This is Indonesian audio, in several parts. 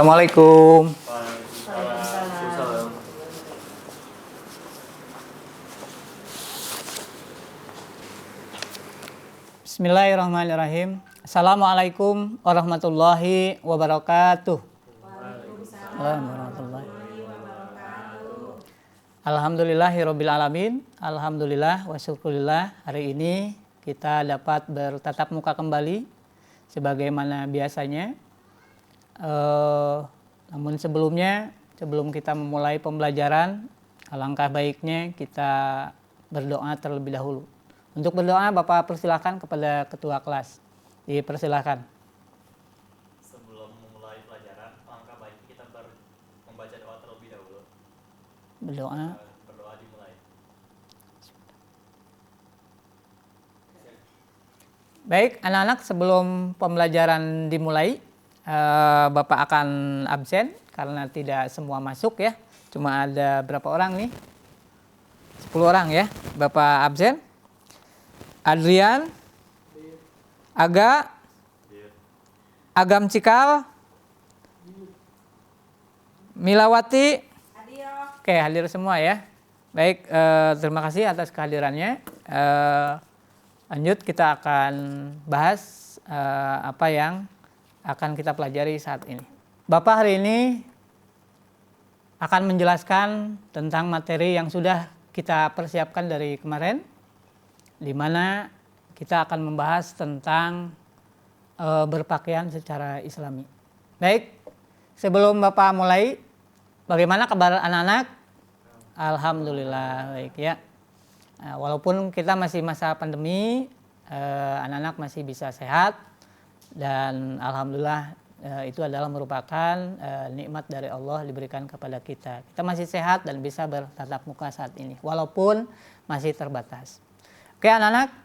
Assalamualaikum. Waalaikumsalam. Bismillahirrahmanirrahim. Assalamualaikum warahmatullahi wabarakatuh. Waalaikumsalam warahmatullahi wabarakatuh. Alhamdulillahirabbil alamin. Alhamdulillah wa syukurillah. Hari ini kita dapat bertatap muka kembali sebagaimana biasanya. Namun sebelum kita memulai pembelajaran, alangkah baiknya kita berdoa terlebih dahulu. Untuk berdoa, Bapak persilakan kepada ketua kelas. Dipersilakan. Sebelum memulai pelajaran, alangkah baiknya kita membaca doa terlebih dahulu. Berdoa. Berdoa dimulai. Baik, anak-anak, sebelum pembelajaran dimulai, Bapak akan absen karena tidak semua masuk ya. Cuma ada berapa orang nih? 10 orang ya. Bapak absen. Adrian, Agam Cikal, Milawati, oke, hadir semua ya. Baik, terima kasih atas kehadirannya. Lanjut kita akan bahas apa yang akan kita pelajari saat ini. Bapak hari ini akan menjelaskan tentang materi yang sudah kita persiapkan dari kemarin, di mana kita akan membahas tentang berpakaian secara Islami. Baik, sebelum Bapak mulai, bagaimana kabar anak-anak? Alhamdulillah baik ya. Walaupun kita masih masa pandemi, anak-anak masih bisa sehat dan alhamdulillah itu adalah merupakan nikmat dari Allah diberikan kepada kita. Kita masih sehat dan bisa bertatap muka saat ini, walaupun masih terbatas. Oke anak-anak,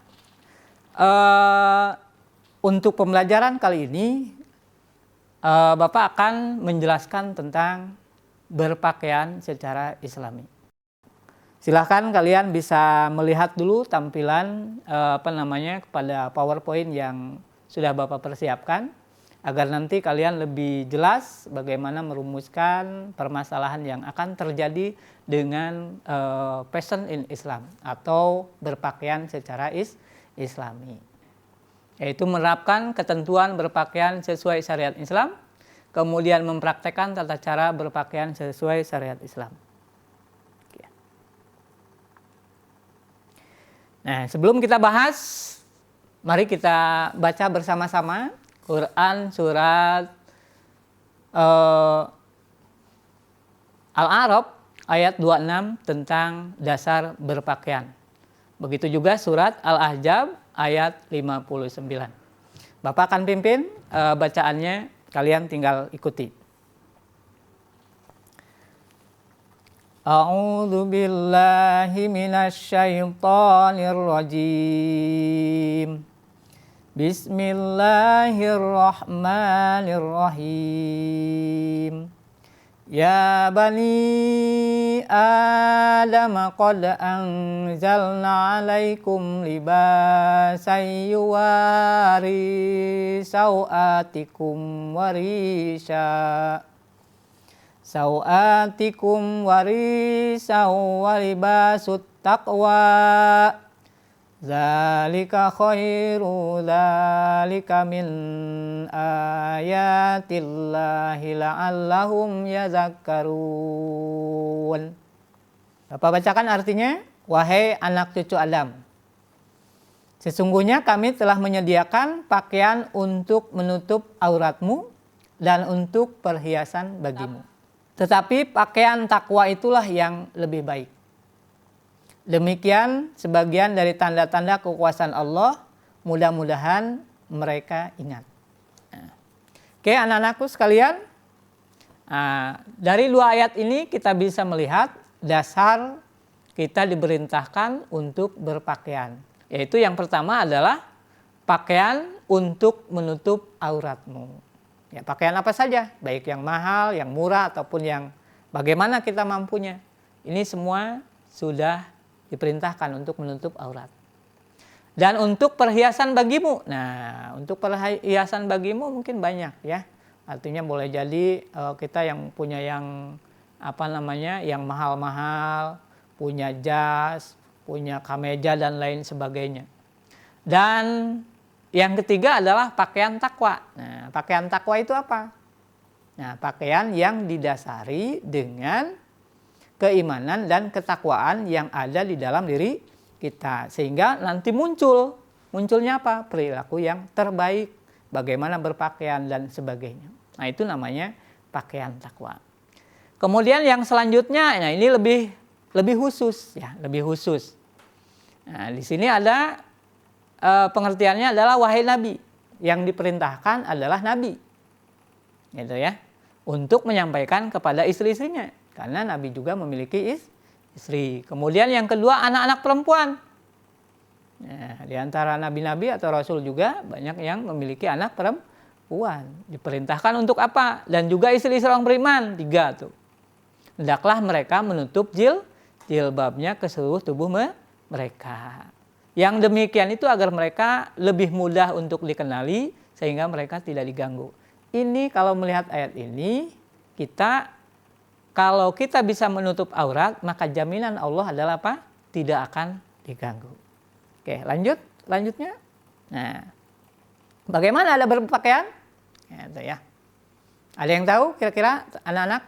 untuk pembelajaran kali ini Bapak akan menjelaskan tentang berpakaian secara Islami. Silahkan kalian bisa melihat dulu tampilan pada PowerPoint yang sudah Bapak persiapkan, agar nanti kalian lebih jelas bagaimana merumuskan permasalahan yang akan terjadi dengan fashion in Islam atau berpakaian secara Islami, yaitu menerapkan ketentuan berpakaian sesuai syariat Islam, kemudian mempraktekkan tata cara berpakaian sesuai syariat Islam. Nah, sebelum kita bahas, mari kita baca bersama-sama Quran surat Al-A'raf ayat 26 tentang dasar berpakaian. Begitu juga surat Al-Ahzab ayat 59. Bapak akan pimpin bacaannya, kalian tinggal ikuti. A'udzu billahi minasy syaithanir rajim. Bismillahirrahmanirrahim. Ya bani Adam qad anzalna 'alaikum libasan yuwari sawatikum warisha. Sawatikum warisa wa libasut taqwa. Zalika khairu zalika min ayatillahi la'allahum yazakkarun. Bapak bacakan artinya. Wahai anak cucu Adam, sesungguhnya kami telah menyediakan pakaian untuk menutup auratmu dan untuk perhiasan bagimu. Tetapi pakaian takwa itulah yang lebih baik. Demikian sebagian dari tanda-tanda kekuasaan Allah, mudah-mudahan mereka ingat. Oke anak-anakku sekalian, dari dua ayat ini kita bisa melihat dasar kita diperintahkan untuk berpakaian. Yaitu yang pertama adalah pakaian untuk menutup auratmu. Ya, pakaian apa saja, baik yang mahal, yang murah, ataupun yang bagaimana kita mampunya. Ini semua sudah diperintahkan untuk menutup aurat. Dan untuk perhiasan bagimu, nah untuk perhiasan bagimu mungkin banyak ya. Artinya boleh jadi kita yang punya yang yang mahal-mahal, punya jas, punya kameja dan lain sebagainya. Dan yang ketiga adalah pakaian takwa. Nah, pakaian takwa itu apa? Nah, pakaian yang didasari dengan keimanan dan ketakwaan yang ada di dalam diri kita. Sehingga nanti munculnya apa? Perilaku yang terbaik, bagaimana berpakaian dan sebagainya. Nah, itu namanya pakaian takwa. Kemudian yang selanjutnya, nah ini lebih khusus ya, lebih khusus. Nah, di sini ada pengertiannya adalah wahai Nabi, yang diperintahkan adalah Nabi, gitu ya, untuk menyampaikan kepada istri-istrinya, karena Nabi juga memiliki istri. Kemudian yang kedua anak-anak perempuan. Nah, di antara nabi-nabi atau rasul juga banyak yang memiliki anak perempuan. Diperintahkan untuk apa? Dan juga istri-istri orang beriman, 3 tuh. Hendaklah mereka menutup jilbabnya ke seluruh tubuh mereka. Yang demikian itu agar mereka lebih mudah untuk dikenali sehingga mereka tidak diganggu. Ini kalau melihat ayat ini, kalau kita bisa menutup aurat, maka jaminan Allah adalah apa? Tidak akan diganggu. Oke, lanjutnya. Nah, bagaimana ada berpakaian? Gitu ya. Ada yang tahu kira-kira anak-anak?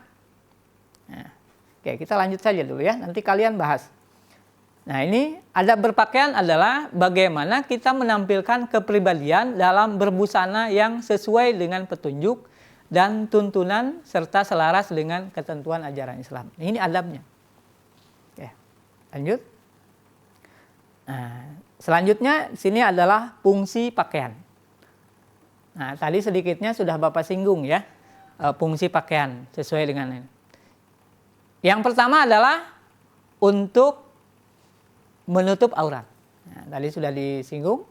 Nah, oke, kita lanjut saja dulu ya. Nanti kalian bahas. Nah, ini adab berpakaian adalah bagaimana kita menampilkan kepribadian dalam berbusana yang sesuai dengan petunjuk dan tuntunan serta selaras dengan ketentuan ajaran Islam. Ini adabnya. Oke, lanjut. Nah, selanjutnya sini adalah fungsi pakaian. Nah, tadi sedikitnya sudah Bapak singgung ya, fungsi pakaian sesuai dengan ini. Yang pertama adalah untuk menutup aurat. Nah, tadi sudah disinggung.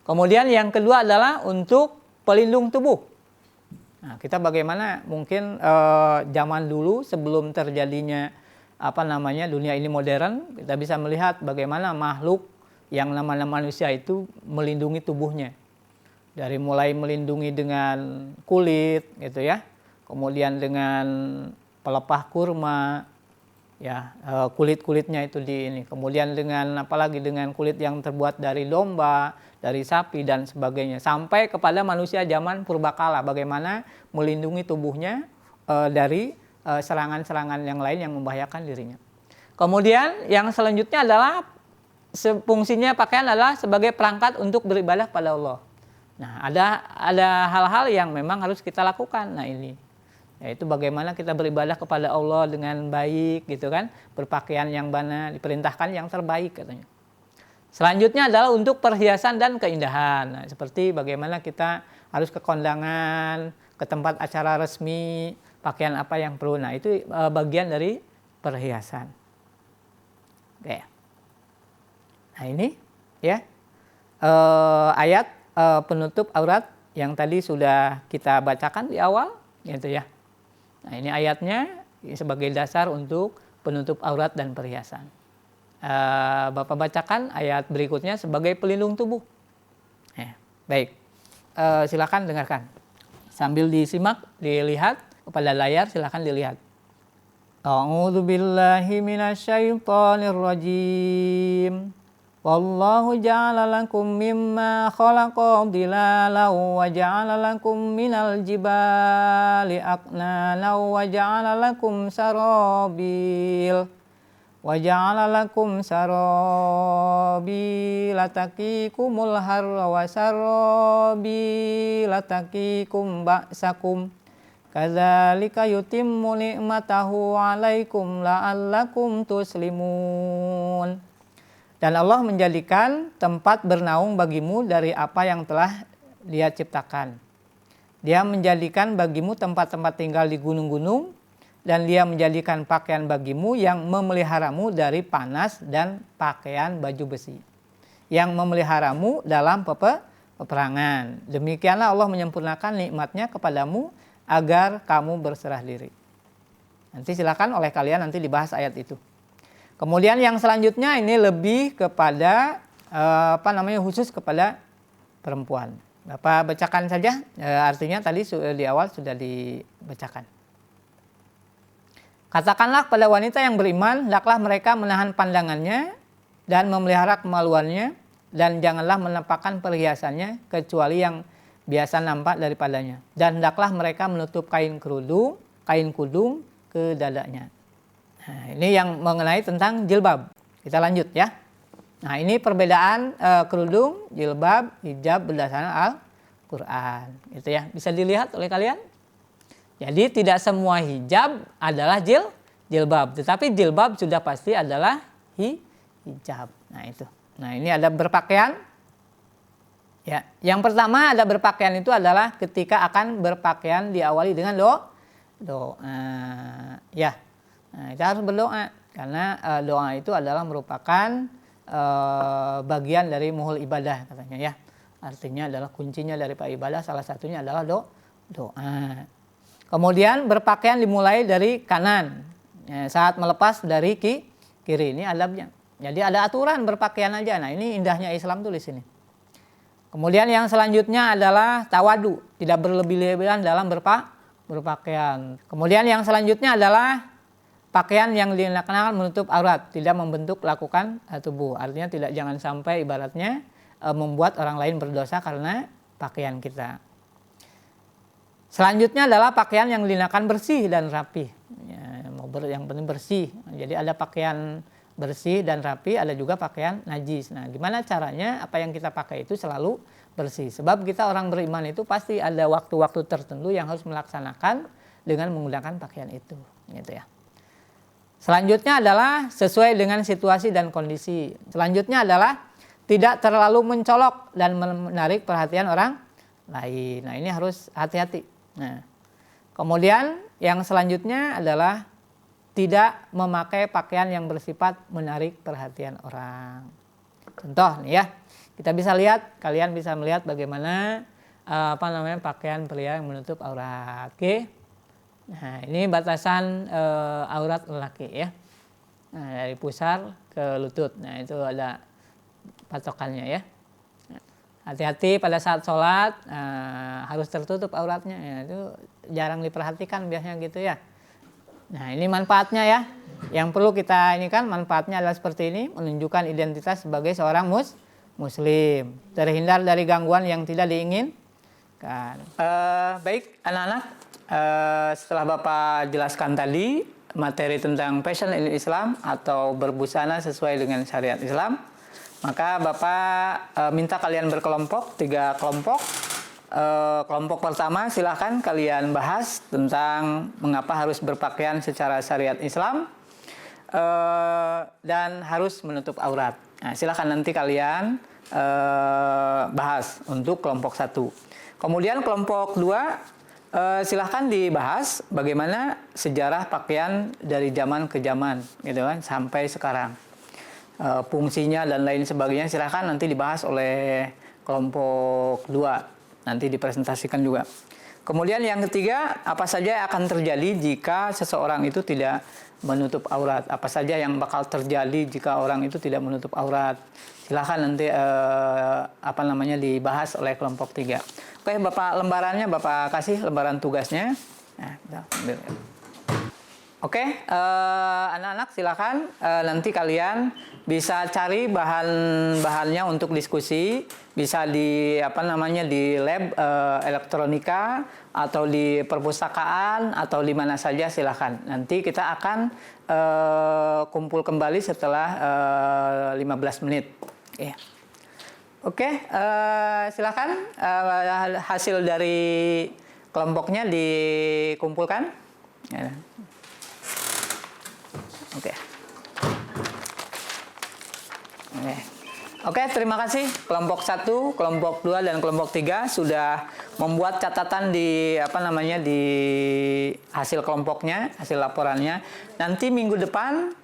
Kemudian yang kedua adalah untuk pelindung tubuh. Nah, kita bagaimana mungkin zaman dulu sebelum terjadinya dunia ini modern, kita bisa melihat bagaimana makhluk yang namanya manusia itu melindungi tubuhnya. Dari mulai melindungi dengan kulit gitu ya. Kemudian dengan pelepah kurma, ya, kulit-kulitnya itu kemudian dengan apalagi dengan kulit yang terbuat dari domba, dari sapi dan sebagainya, sampai kepada manusia zaman purbakala bagaimana melindungi tubuhnya dari serangan-serangan yang lain yang membahayakan dirinya. Kemudian yang selanjutnya adalah fungsinya pakaian adalah sebagai perangkat untuk beribadah pada Allah. Nah, ada hal-hal yang memang harus kita lakukan. Nah, ini yaitu bagaimana kita beribadah kepada Allah dengan baik gitu kan, berpakaian yang benar, diperintahkan yang terbaik katanya. Selanjutnya adalah untuk perhiasan dan keindahan. Nah, seperti bagaimana kita harus ke kondangan, ke tempat acara resmi, pakaian apa yang perlu. Nah, itu bagian dari perhiasan. Oke. Nah, ini ya ayat penutup aurat yang tadi sudah kita bacakan di awal gitu ya. Nah, ini ayatnya sebagai dasar untuk penutup aurat dan perhiasan. Bapak bacakan ayat berikutnya sebagai pelindung tubuh. Baik, silakan dengarkan. Sambil disimak, dilihat kepada layar, silakan dilihat. A'udzu billahi minasyaitonir rajim. Wallahu ja'ala lakum mimma khalaqa dhilalan wa ja'ala lakum minal jibali aknanan wa ja'ala lakum sarabil taqikumul harra wa sarabil taqikum ba'sakum kadzalika yutimmu ni'matahu 'alaikum la'allakum tuslimun. Dan Allah menjadikan tempat bernaung bagimu dari apa yang telah Dia ciptakan. Dia menjadikan bagimu tempat-tempat tinggal di gunung-gunung, dan Dia menjadikan pakaian bagimu yang memeliharamu dari panas dan pakaian baju besi, yang memeliharamu dalam peperangan. Demikianlah Allah menyempurnakan nikmat-Nya kepadamu agar kamu berserah diri. Nanti silakan oleh kalian nanti dibahas ayat itu. Kemudian yang selanjutnya ini lebih kepada khusus kepada perempuan. Bapak bacakan saja, artinya tadi di awal sudah dibacakan. Katakanlah pada wanita yang beriman, hendaklah mereka menahan pandangannya dan memelihara kemaluannya, dan janganlah menampakkan perhiasannya kecuali yang biasa nampak daripadanya. Dan hendaklah mereka menutup kain kudung ke dadanya. Nah, ini yang mengenai tentang jilbab. Kita lanjut ya. Nah, ini perbedaan kerudung, jilbab, hijab berdasarkan Al-Quran. Itu ya, bisa dilihat oleh kalian. Jadi tidak semua hijab adalah jilbab, tetapi jilbab sudah pasti adalah hijab. Nah itu. Nah ini ada berpakaian. Ya, yang pertama ada berpakaian itu adalah ketika akan berpakaian diawali dengan doa. Ya, nah, kita harus berdoa karena doa itu adalah merupakan bagian dari muhul ibadah katanya ya. Artinya adalah kuncinya dari ibadah, salah satunya adalah doa. Kemudian berpakaian dimulai dari kanan, ya, saat melepas dari kiri. Ini adabnya. Jadi ada aturan berpakaian aja. Nah ini indahnya Islam tulis ini. Kemudian yang selanjutnya adalah tawadu, tidak berlebih-lebihan dalam berpakaian. Kemudian yang selanjutnya adalah pakaian yang dikenakan menutup aurat, tidak membentuk lakukan tubuh. Artinya jangan sampai ibaratnya membuat orang lain berdosa karena pakaian kita. Selanjutnya adalah pakaian yang dikenakan bersih dan rapi. Ya, yang penting bersih. Jadi ada pakaian bersih dan rapi, ada juga pakaian najis. Nah, gimana caranya? Apa yang kita pakai itu selalu bersih. Sebab kita orang beriman itu pasti ada waktu-waktu tertentu yang harus melaksanakan dengan menggunakan pakaian itu. Gitu ya. Selanjutnya adalah sesuai dengan situasi dan kondisi. Selanjutnya adalah tidak terlalu mencolok dan menarik perhatian orang lain. Nah, ini harus hati-hati. Nah, kemudian yang selanjutnya adalah tidak memakai pakaian yang bersifat menarik perhatian orang. Contoh nih ya, kita bisa lihat, kalian bisa melihat bagaimana pakaian pria yang menutup aurat. Oke. Nah, ini batasan aurat lelaki ya. Nah, dari pusar ke lutut. Nah, itu ada patokannya ya. Hati-hati pada saat sholat, harus tertutup auratnya. Ya, itu jarang diperhatikan biasanya gitu ya. Nah ini manfaatnya ya. Yang perlu kita ini kan manfaatnya adalah seperti ini. Menunjukkan identitas sebagai seorang muslim. Terhindar dari gangguan yang tidak diinginkan. Baik anak-anak, setelah Bapak jelaskan tadi materi tentang fashion in Islam atau berbusana sesuai dengan syariat Islam, maka Bapak minta kalian berkelompok, 3 kelompok. Kelompok pertama silahkan kalian bahas tentang mengapa harus berpakaian secara syariat Islam dan harus menutup aurat. Nah, silahkan nanti kalian bahas untuk kelompok 1. Kemudian kelompok 2 silahkan dibahas bagaimana sejarah pakaian dari zaman ke zaman, gitu kan, sampai sekarang. Fungsinya dan lain sebagainya silahkan nanti dibahas oleh kelompok 2, nanti dipresentasikan juga. Kemudian yang ketiga, apa saja yang akan terjadi jika seseorang itu tidak menutup aurat, apa saja yang bakal terjadi jika orang itu tidak menutup aurat, silahkan nanti dibahas oleh kelompok 3. Oke, Bapak lembarannya Bapak kasih, lembaran tugasnya. Nah, ambil. Oke, anak-anak silakan nanti kalian bisa cari bahan-bahannya untuk diskusi, bisa di di lab elektronika atau di perpustakaan atau di mana saja silakan. Nanti kita akan kumpul kembali setelah 15 menit. Yeah. Oke, silakan hasil dari kelompoknya dikumpulkan. Ya. Oke, terima kasih kelompok 1, kelompok 2 dan kelompok 3 sudah membuat catatan di di hasil kelompoknya, hasil laporannya. Nanti minggu depan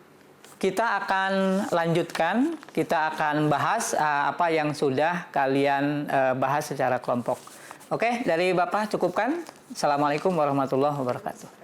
kita akan lanjutkan, kita akan bahas apa yang sudah kalian bahas secara kelompok. Oke, dari Bapak cukupkan. Assalamualaikum warahmatullahi wabarakatuh.